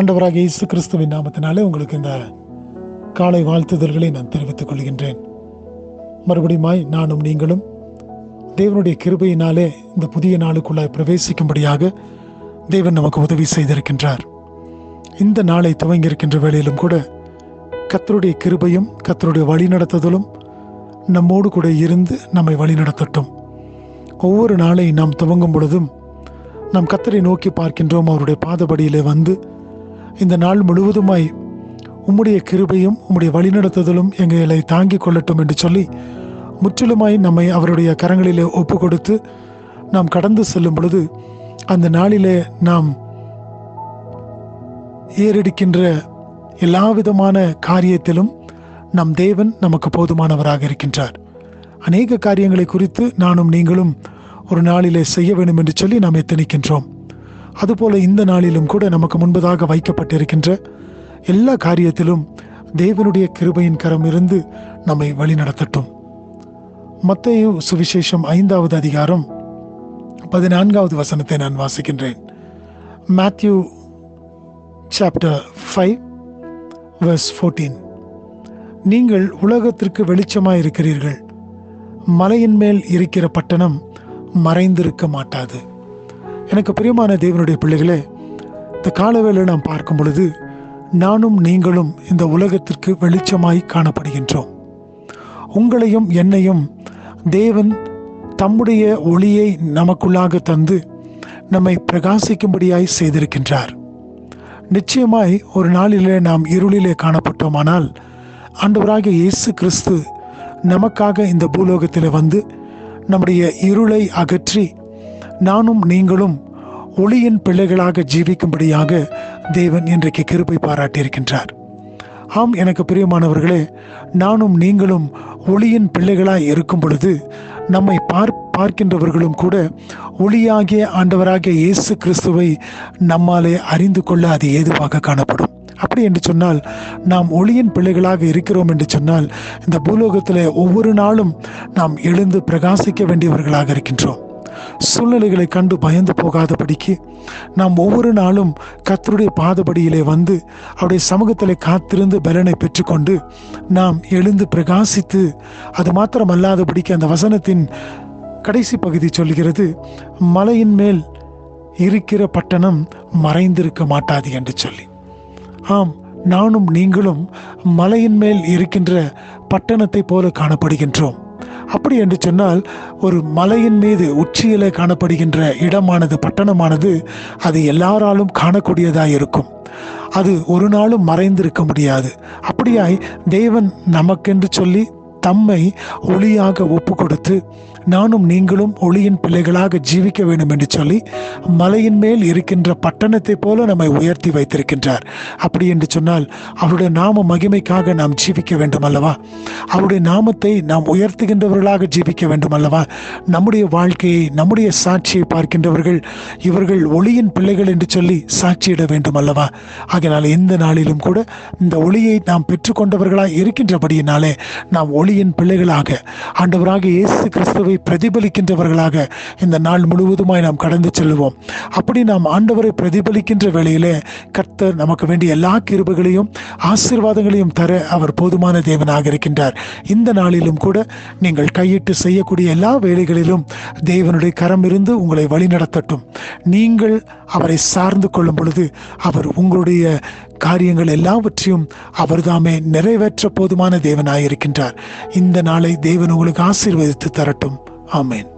ஆண்டவராகிய இயேசு கிறிஸ்துவின் நாமத்தினாலே உங்களுக்கு இந்த காலை வாழ்த்துதல்களை நான் தெரிவித்துக் கொள்கின்றேன். மறுபடியுமாய் நானும் நீங்களும் தேவனுடைய கிருபையினாலே இந்த புதிய நாளுக்குள்ளாய் பிரவேசிக்கும்படியாக தேவன் நமக்கு உதவி செய்திருக்கின்றார். இந்த நாளை துவங்கியிருக்கின்ற வேளையிலும் கூட கர்த்தருடைய கிருபையும் கர்த்தருடைய வழிநடத்துதலும் நம்மோடு கூட இருந்து நம்மை வழிநடத்தட்டும். ஒவ்வொரு நாளை நாம் துவங்கும் பொழுதும் நாம் கர்த்தரை நோக்கி பார்க்கின்றோம். அவருடைய பாதபடியிலே வந்து இந்த நாள் முழுவதுமாய் உம்முடைய கிருபையும் உம்முடைய வழிநடத்துதலும் எங்களை தாங்கிக் கொள்ளட்டும் என்று சொல்லி முற்றிலுமாய் நம்மை அவருடைய கரங்களிலே ஒப்பு கொடுத்து நாம் கடந்து செல்லும் பொழுது அந்த நாளிலே நாம் ஏறெடுக்கின்ற எல்லா விதமான காரியத்திலும் நம் தேவன் நமக்கு போதுமானவராக இருக்கின்றார். அநேக காரியங்களை குறித்து நானும் நீங்களும் ஒரு நாளிலே செய்ய வேண்டும் என்று சொல்லி நாம் எத்தனிக்கின்றோம். அதுபோல இந்த நாளிலும் கூட நமக்கு முன்பதாக வைக்கப்பட்டிருக்கின்ற எல்லா காரியத்திலும் தேவனுடைய கிருபையின் கரம் இருந்து நம்மை வழிநடத்தட்டும். மத்தேயு சுவிசேஷம் 5வது அதிகாரம் 14வது வசனத்தை நான் வாசிக்கின்றேன். Matthew chapter 5 verse 14. நீங்கள் உலகத்திற்கு வெளிச்சமாய் இருக்கிறீர்கள். மலையின் மேல் இருக்கிற பட்டணம் மறைந்திருக்க மாட்டாது. எனக்கு பிரியமான தேவனுடைய பிள்ளைகளே, இந்த காலவேளை நாம் பார்க்கும் பொழுது நானும் நீங்களும் இந்த உலகத்திற்கு வெளிச்சமாய் காணப்படுகின்றோம். உங்களையும் என்னையும் தேவன் தம்முடைய ஒளியை நமக்குள்ளாக தந்து நம்மை பிரகாசிக்கும்படியாய் செய்திருக்கின்றார். நிச்சயமாய் ஒரு நாளிலே நாம் இருளிலே காணப்பட்டோமானால் ஆண்டவராகிய இயேசு கிறிஸ்து நமக்காக இந்த பூலோகத்தில் வந்து நம்முடைய இருளை அகற்றி நானும் நீங்களும் ஒளியின் பிள்ளைகளாக ஜீவிக்கும்படியாக தேவன் இன்றைக்கு கிருபை பாராட்டியிருக்கின்றார். ஆம், எனக்கு பிரியமானவர்களே, நானும் நீங்களும் ஒளியின் பிள்ளைகளாய் இருக்கும் பொழுது நம்மை பார்க்கின்றவர்களும் கூட ஒளியாகிய ஆண்டவராகிய இயேசு கிறிஸ்துவை நம்மாலே அறிந்து கொள்ள அது ஏதுவாக காணப்படும். அப்படி என்று சொன்னால் நாம் ஒளியின் பிள்ளைகளாக இருக்கிறோம் என்று சொன்னால் இந்த பூலோகத்தில் ஒவ்வொரு நாளும் நாம் எழுந்து பிரகாசிக்க வேண்டியவர்களாக இருக்கின்றோம். சூழ்நிலைகளை கண்டு பயந்து போகாதபடிக்கு நாம் ஒவ்வொரு நாளும் கர்த்தருடைய பாதபடியிலே வந்து அவருடைய சமூகத்திலே காத்திருந்து பலனை பெற்றுக்கொண்டு நாம் எழுந்து பிரகாசித்து, அது மாத்திரமல்லாதபடிக்கு அந்த வசனத்தின் கடைசி பகுதி சொல்கிறது, மலையின் மேல் இருக்கிற பட்டணம் மறைந்திருக்க மாட்டாது என்று சொல்லி. ஆம், நானும் நீங்களும் மலையின் மேல் இருக்கின்ற பட்டணத்தை போல காணப்படுகின்றோம். அப்படி என்று சொன்னால் ஒரு மலையின் மீது உச்சியிலே காணப்படுகின்ற இடமானது, பட்டணமானது, அது எல்லாராலும் காணக்கூடியதாக இருக்கும். அது ஒரு நாளும் மறைந்திருக்க முடியாது. அப்படியாய் தேவன் நமக்கென்று சொல்லி தம்மை ஒளியாக ஒப்பு கொடுத்து நானும் நீங்களும் ஒளியின் பிள்ளைகளாக ஜீவிக்க வேண்டும் என்று சொல்லி மலையின் மேல் இருக்கின்ற பட்டணத்தை போல நம்மை உயர்த்தி வைத்திருக்கின்றார். அப்படி என்று சொன்னால் அவருடைய நாம மகிமைக்காக நாம் ஜீவிக்க வேண்டும் அல்லவா? அவருடைய நாமத்தை நாம் உயர்த்துகின்றவர்களாக ஜீவிக்க வேண்டும் அல்லவா? நம்முடைய வாழ்க்கையை, நம்முடைய சாட்சியை பார்க்கின்றவர்கள் இவர்கள் ஒளியின் பிள்ளைகள் என்று சொல்லி சாட்சியிட வேண்டும் அல்லவா? ஆகையினால் இந்த நாளிலும் கூட இந்த ஒளியை நாம் பெற்றுக்கொண்டவர்களாக இருக்கின்றபடியினாலே நாம் ஒளியின் பிள்ளைகளாக ஆண்டவராகிய இயேசு கிறிஸ்துவை பிரதிபலிக்கின்றவர்களாக இந்த நாள் முழுவதுமாய் நாம் கடந்து செல்வோம். அப்படி நாம் ஆண்டவரை பிரதிபலிக்கின்ற வேளையிலே கர்த்தர் நமக்கு வேண்டிய எல்லா கிருபைகளையும் ஆசீர்வாதங்களையும் தர அவர் போதுமான தேவனாக இருக்கின்றார். இந்த நாளிலும் கூட நீங்கள் கையிட்டு செய்யக்கூடிய எல்லா வேலைகளிலும் தேவனுடைய கரம் இருந்து உங்களை வழிநடத்தட்டும். நீங்கள் அவரை சார்ந்து கொள்ளும் பொழுது அவர் உங்களுடைய காரியங்கள் எல்லாவற்றையும் அவர்தாமே நிறைவேற்ற போதுமான தேவனாயிருக்கின்றார். இந்த நாளை தேவன் உங்களுக்கு ஆசீர்வதித்து தரட்டும். ஆமென்.